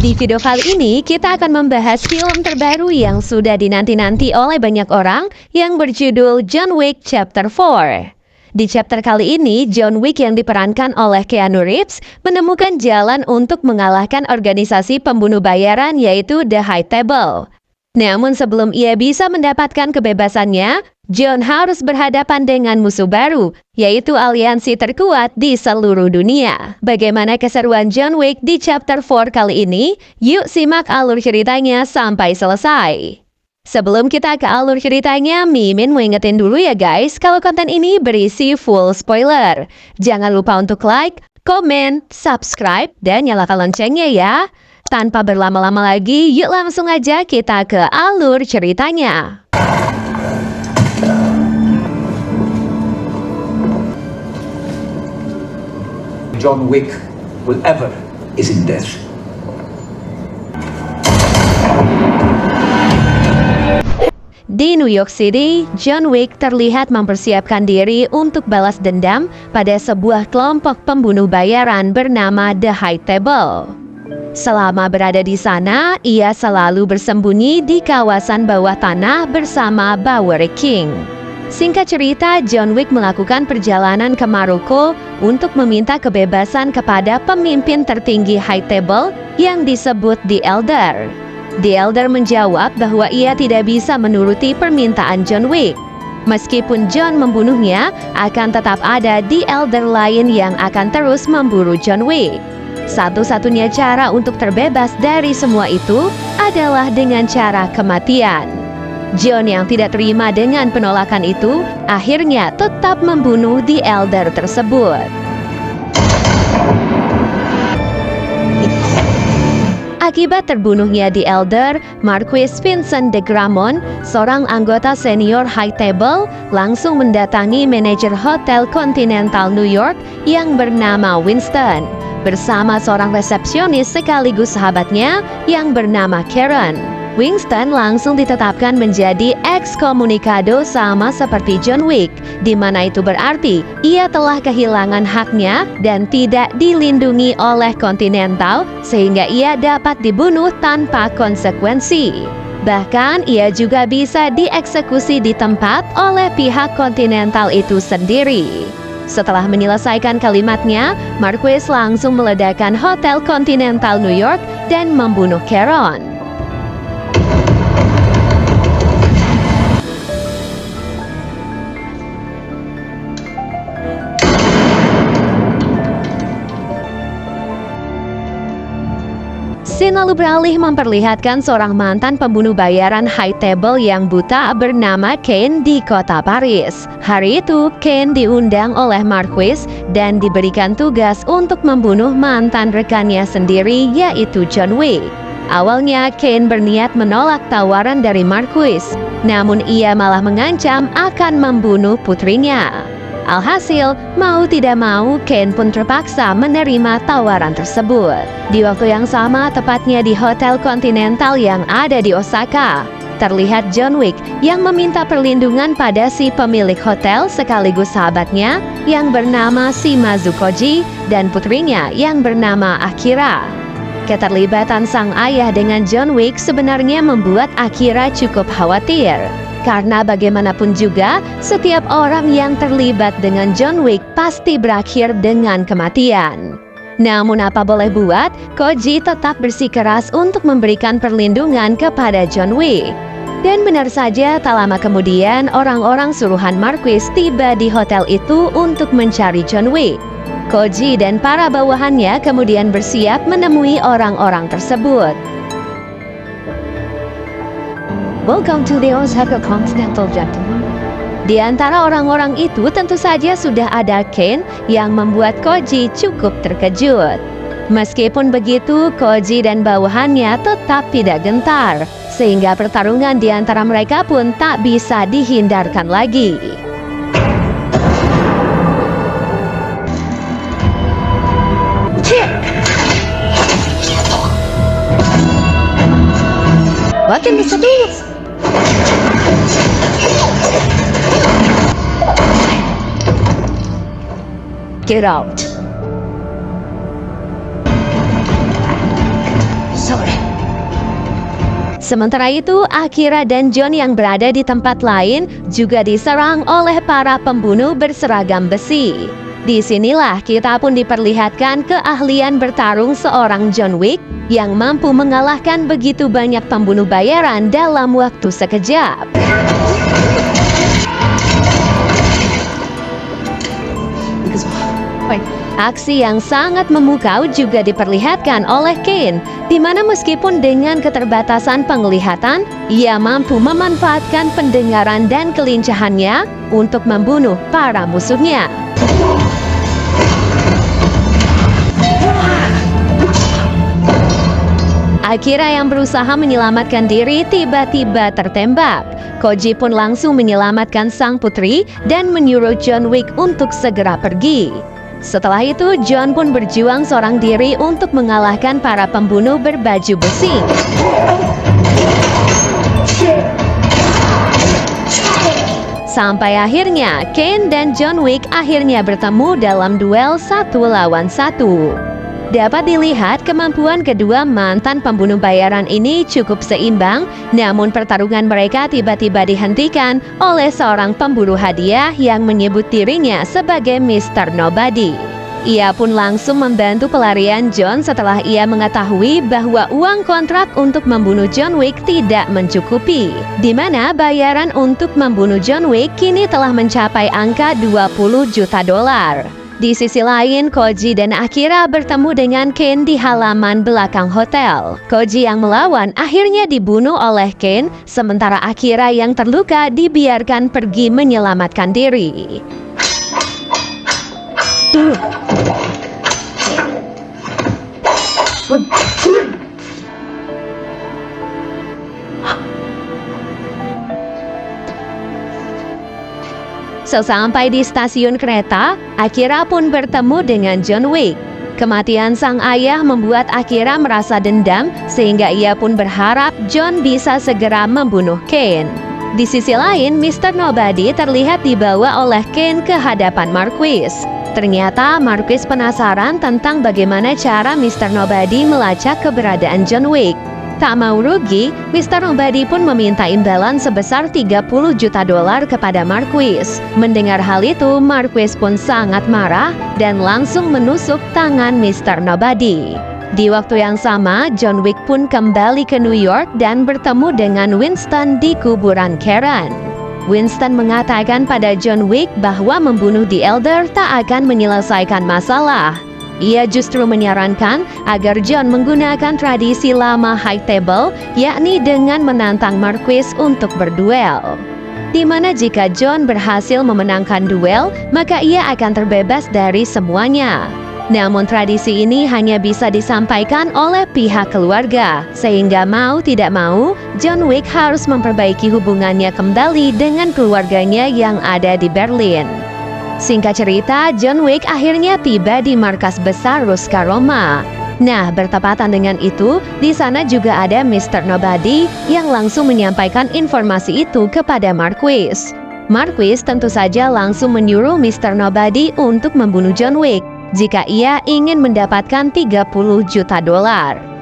Di video kali ini, kita akan membahas film terbaru yang sudah dinanti-nanti oleh banyak orang yang berjudul John Wick Chapter 4. Di chapter kali ini, John Wick yang diperankan oleh Keanu Reeves menemukan jalan untuk mengalahkan organisasi pembunuh bayaran yaitu The High Table. Namun sebelum ia bisa mendapatkan kebebasannya, John harus berhadapan dengan musuh baru, yaitu aliansi terkuat di seluruh dunia. Bagaimana keseruan John Wick di chapter 4 kali ini? Yuk simak alur ceritanya sampai selesai. Sebelum kita ke alur ceritanya, Mimin mau ingetin dulu ya guys, kalau konten ini berisi full spoiler. Jangan lupa untuk like, komen, subscribe, dan nyalakan loncengnya ya. Tanpa berlama-lama lagi, yuk langsung aja kita ke alur ceritanya. John Wick will ever is in death. Di New York City, John Wick terlihat mempersiapkan diri untuk balas dendam pada sebuah kelompok pembunuh bayaran bernama The High Table. Selama berada di sana, ia selalu bersembunyi di kawasan bawah tanah bersama Bowery King. Singkat cerita, John Wick melakukan perjalanan ke Maroko untuk meminta kebebasan kepada pemimpin tertinggi High Table yang disebut The Elder. The Elder menjawab bahwa ia tidak bisa menuruti permintaan John Wick. Meskipun John membunuhnya, akan tetap ada The Elder lain yang akan terus memburu John Wick. Satu-satunya cara untuk terbebas dari semua itu adalah dengan cara kematian. John yang tidak terima dengan penolakan itu, akhirnya tetap membunuh The Elder tersebut. Akibat terbunuhnya The Elder, Marquis Vincent de Gramont, seorang anggota senior High Table, langsung mendatangi manajer Hotel Continental New York yang bernama Winston, bersama seorang resepsionis sekaligus sahabatnya yang bernama Karen. Winston langsung ditetapkan menjadi ekskomunikado sama seperti John Wick, di mana itu berarti ia telah kehilangan haknya dan tidak dilindungi oleh Continental sehingga ia dapat dibunuh tanpa konsekuensi. Bahkan ia juga bisa dieksekusi di tempat oleh pihak Continental itu sendiri. Setelah menyelesaikan kalimatnya, Marquis langsung meledakkan Hotel Continental New York dan membunuh Karen. Scene lalu beralih memperlihatkan seorang mantan pembunuh bayaran High Table yang buta bernama Kane di kota Paris. Hari itu, Kane diundang oleh Marquis dan diberikan tugas untuk membunuh mantan rekannya sendiri yaitu John Wick. Awalnya, Kane berniat menolak tawaran dari Marquis, namun ia malah mengancam akan membunuh putrinya. Alhasil, mau tidak mau, Kane pun terpaksa menerima tawaran tersebut. Di waktu yang sama, tepatnya di Hotel Continental yang ada di Osaka, terlihat John Wick yang meminta perlindungan pada si pemilik hotel sekaligus sahabatnya yang bernama Shimazu Koji dan putrinya yang bernama Akira. Keterlibatan sang ayah dengan John Wick sebenarnya membuat Akira cukup khawatir. Karena bagaimanapun juga, setiap orang yang terlibat dengan John Wick pasti berakhir dengan kematian. Namun apa boleh buat, Koji tetap bersikeras untuk memberikan perlindungan kepada John Wick. Dan benar saja, tak lama kemudian orang-orang suruhan Marquis tiba di hotel itu untuk mencari John Wick. Koji dan para bawahannya kemudian bersiap menemui orang-orang tersebut. Welcome to the Osaka Continental, gentlemen. Di antara orang-orang itu tentu saja sudah ada Kane yang membuat Koji cukup terkejut. Meskipun begitu, Koji dan bawahannya tetap tidak gentar, sehingga pertarungan di antara mereka pun tak bisa dihindarkan lagi. Makin bisa dulu. Get out. Sorry. Sementara itu, Akira dan John yang berada di tempat lain juga diserang oleh para pembunuh berseragam besi. Disinilah kita pun diperlihatkan keahlian bertarung seorang John Wick yang mampu mengalahkan begitu banyak pembunuh bayaran dalam waktu sekejap. Aksi yang sangat memukau juga diperlihatkan oleh Kane, di mana meskipun dengan keterbatasan penglihatan, ia mampu memanfaatkan pendengaran dan kelincahannya untuk membunuh para musuhnya. Akira yang berusaha menyelamatkan diri tiba-tiba tertembak. Koji pun langsung menyelamatkan sang putri dan menyuruh John Wick untuk segera pergi. Setelah itu, John pun berjuang seorang diri untuk mengalahkan para pembunuh berbaju besi. Sampai akhirnya, Kane dan John Wick akhirnya bertemu dalam duel 1 lawan 1. Dapat dilihat kemampuan kedua mantan pembunuh bayaran ini cukup seimbang, namun pertarungan mereka tiba-tiba dihentikan oleh seorang pemburu hadiah yang menyebut dirinya sebagai Mr. Nobody. Ia pun langsung membantu pelarian John setelah ia mengetahui bahwa uang kontrak untuk membunuh John Wick tidak mencukupi, di mana bayaran untuk membunuh John Wick kini telah mencapai angka 20 juta dolar. Di sisi lain, Koji dan Akira bertemu dengan Kane di halaman belakang hotel. Koji yang melawan akhirnya dibunuh oleh Kane, sementara Akira yang terluka dibiarkan pergi menyelamatkan diri. Sesampai di stasiun kereta, Akira pun bertemu dengan John Wick. Kematian sang ayah membuat Akira merasa dendam, sehingga ia pun berharap John bisa segera membunuh Kane. Di sisi lain, Mr. Nobody terlihat dibawa oleh Kane ke hadapan Marquis. Ternyata Marquis penasaran tentang bagaimana cara Mr. Nobody melacak keberadaan John Wick. Tak mau rugi, Mr. Nobody pun meminta imbalan sebesar 30 juta dolar kepada Marquis. Mendengar hal itu, Marquis pun sangat marah dan langsung menusuk tangan Mr. Nobody. Di waktu yang sama, John Wick pun kembali ke New York dan bertemu dengan Winston di kuburan Karen. Winston mengatakan pada John Wick bahwa membunuh The Elder tak akan menyelesaikan masalah. Ia justru menyarankan agar John menggunakan tradisi lama High Table, yakni dengan menantang Marquis untuk berduel. Di mana jika John berhasil memenangkan duel, maka ia akan terbebas dari semuanya. Namun tradisi ini hanya bisa disampaikan oleh pihak keluarga, sehingga mau tidak mau, John Wick harus memperbaiki hubungannya kembali dengan keluarganya yang ada di Berlin. Singkat cerita, John Wick akhirnya tiba di markas besar Ruska Roma. Nah, bertepatan dengan itu, di sana juga ada Mr. Nobody yang langsung menyampaikan informasi itu kepada Marquis. Marquis tentu saja langsung menyuruh Mr. Nobody untuk membunuh John Wick jika ia ingin mendapatkan 30 juta dolar.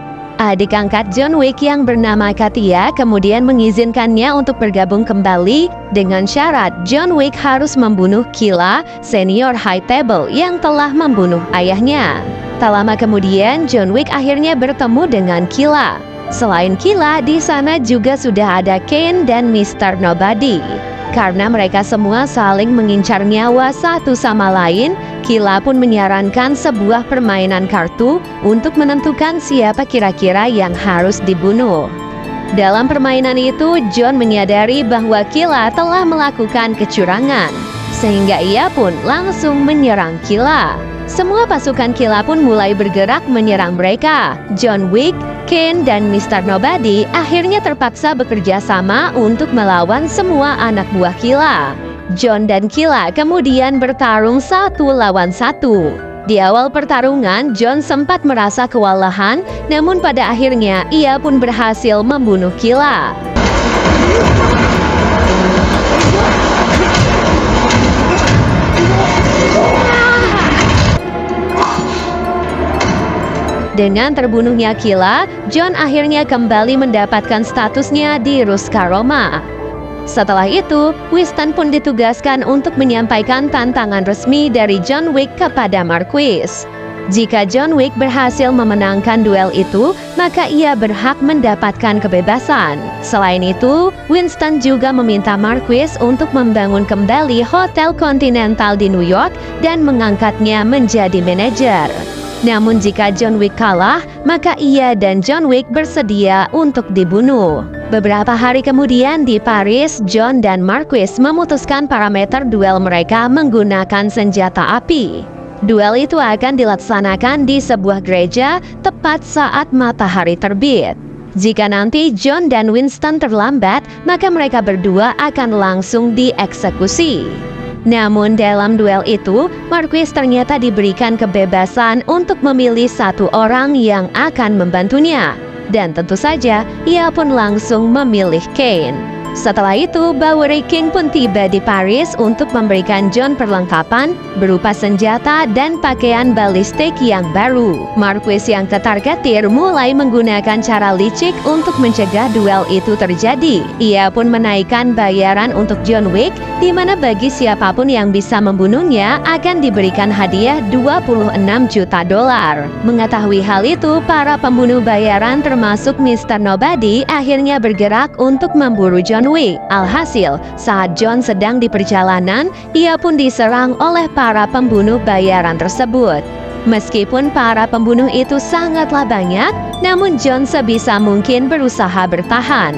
Adik angkat John Wick yang bernama Katia kemudian mengizinkannya untuk bergabung kembali dengan syarat John Wick harus membunuh Killa, senior High Table yang telah membunuh ayahnya. Tak lama kemudian, John Wick akhirnya bertemu dengan Killa. Selain Killa, di sana juga sudah ada Kane dan Mr. Nobody. Karena mereka semua saling mengincar nyawa satu sama lain, Killa pun menyarankan sebuah permainan kartu untuk menentukan siapa kira-kira yang harus dibunuh. Dalam permainan itu, John menyadari bahwa Killa telah melakukan kecurangan, sehingga ia pun langsung menyerang Killa. Semua pasukan Killa pun mulai bergerak menyerang mereka. John Wick, Kane, dan Mr. Nobody akhirnya terpaksa bekerja sama untuk melawan semua anak buah Killa. John dan Killa kemudian bertarung 1 lawan 1. Di awal pertarungan, John sempat merasa kewalahan, namun pada akhirnya ia pun berhasil membunuh Killa. Dengan terbunuhnya Kila, John akhirnya kembali mendapatkan statusnya di Ruska Roma. Setelah itu, Winston pun ditugaskan untuk menyampaikan tantangan resmi dari John Wick kepada Marquis. Jika John Wick berhasil memenangkan duel itu, maka ia berhak mendapatkan kebebasan. Selain itu, Winston juga meminta Marquis untuk membangun kembali Hotel Continental di New York dan mengangkatnya menjadi manajer. Namun jika John Wick kalah, maka ia dan John Wick bersedia untuk dibunuh. Beberapa hari kemudian di Paris, John dan Marquis memutuskan parameter duel mereka menggunakan senjata api. Duel itu akan dilaksanakan di sebuah gereja tepat saat matahari terbit. Jika nanti John dan Winston terlambat, maka mereka berdua akan langsung dieksekusi. Namun dalam duel itu, Marquis ternyata diberikan kebebasan untuk memilih satu orang yang akan membantunya. Dan tentu saja, ia pun langsung memilih Kane. Setelah itu, Bowery King pun tiba di Paris untuk memberikan John perlengkapan berupa senjata dan pakaian balistik yang baru. Marquis yang ketar-ketir mulai menggunakan cara licik untuk mencegah duel itu terjadi. Ia pun menaikkan bayaran untuk John Wick, di mana bagi siapapun yang bisa membunuhnya akan diberikan hadiah $26 juta. Mengetahui hal itu, para pembunuh bayaran termasuk Mr. Nobody akhirnya bergerak untuk memburu John Wick. Alhasil, saat John sedang di perjalanan, ia pun diserang oleh para pembunuh bayaran tersebut. Meskipun para pembunuh itu sangatlah banyak, namun John sebisa mungkin berusaha bertahan.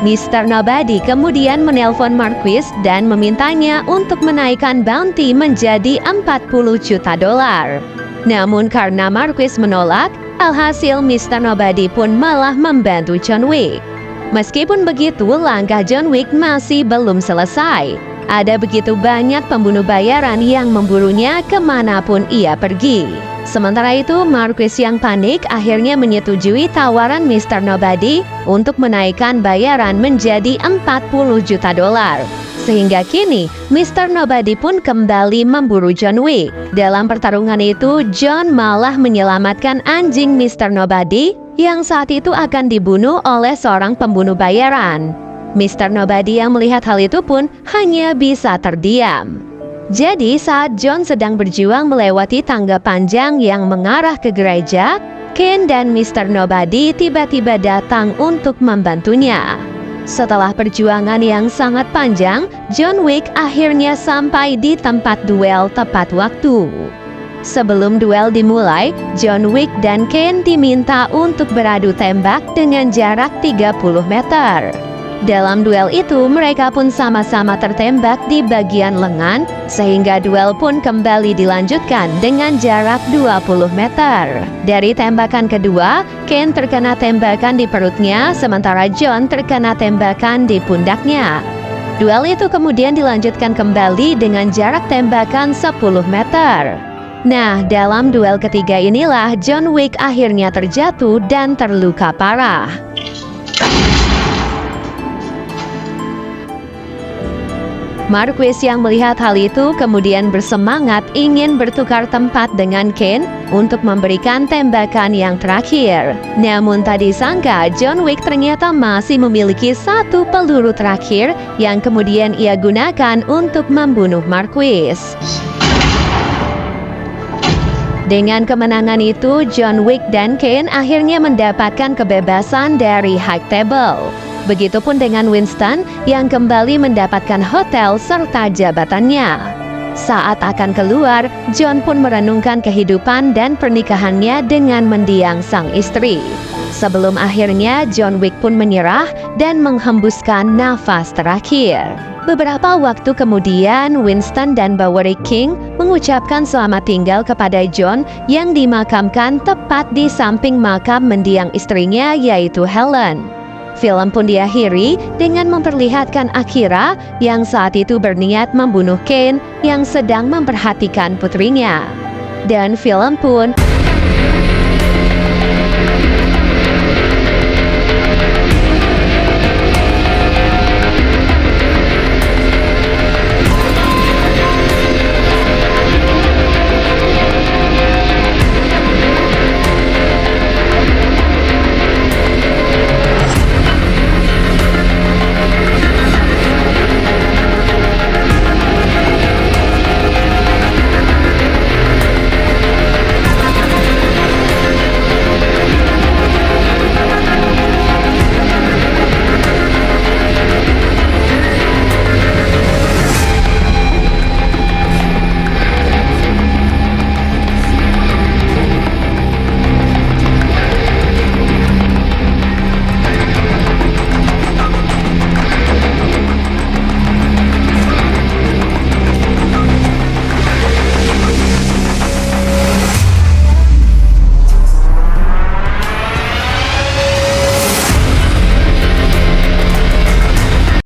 Mr. Nobody kemudian menelpon Marquis dan memintanya untuk menaikkan bounty menjadi $40 juta. Namun karena Marquis menolak, alhasil Mr. Nobody pun malah membantu John Wick. Meskipun begitu, langkah John Wick masih belum selesai. Ada begitu banyak pembunuh bayaran yang memburunya kemanapun ia pergi. Sementara itu, Marquis yang panik akhirnya menyetujui tawaran Mr. Nobody untuk menaikkan bayaran menjadi $40 juta. Sehingga kini, Mr. Nobody pun kembali memburu John Wick. Dalam pertarungan itu, John malah menyelamatkan anjing Mr. Nobody yang saat itu akan dibunuh oleh seorang pembunuh bayaran. Mr. Nobody yang melihat hal itu pun hanya bisa terdiam. Jadi saat John sedang berjuang melewati tangga panjang yang mengarah ke gereja, Kane dan Mr. Nobody tiba-tiba datang untuk membantunya. Setelah perjuangan yang sangat panjang, John Wick akhirnya sampai di tempat duel tepat waktu. Sebelum duel dimulai, John Wick dan Kane diminta untuk beradu tembak dengan jarak 30 meter. Dalam duel itu, mereka pun sama-sama tertembak di bagian lengan, sehingga duel pun kembali dilanjutkan dengan jarak 20 meter. Dari tembakan kedua, Kane terkena tembakan di perutnya, sementara John terkena tembakan di pundaknya. Duel itu kemudian dilanjutkan kembali dengan jarak tembakan 10 meter. Nah, dalam duel ketiga inilah John Wick akhirnya terjatuh dan terluka parah. Marquis yang melihat hal itu kemudian bersemangat ingin bertukar tempat dengan Kane untuk memberikan tembakan yang terakhir. Namun tak disangka John Wick ternyata masih memiliki satu peluru terakhir yang kemudian ia gunakan untuk membunuh Marquis. Dengan kemenangan itu, John Wick dan Kane akhirnya mendapatkan kebebasan dari High Table. Begitupun dengan Winston yang kembali mendapatkan hotel serta jabatannya. Saat akan keluar, John pun merenungkan kehidupan dan pernikahannya dengan mendiang sang istri. Sebelum akhirnya John Wick pun menyerah dan menghembuskan nafas terakhir. Beberapa waktu kemudian, Winston dan Bowery King mengucapkan selamat tinggal kepada John yang dimakamkan tepat di samping makam mendiang istrinya yaitu Helen. Film pun diakhiri dengan memperlihatkan Akira yang saat itu berniat membunuh Kane yang sedang memperhatikan putrinya. Dan film pun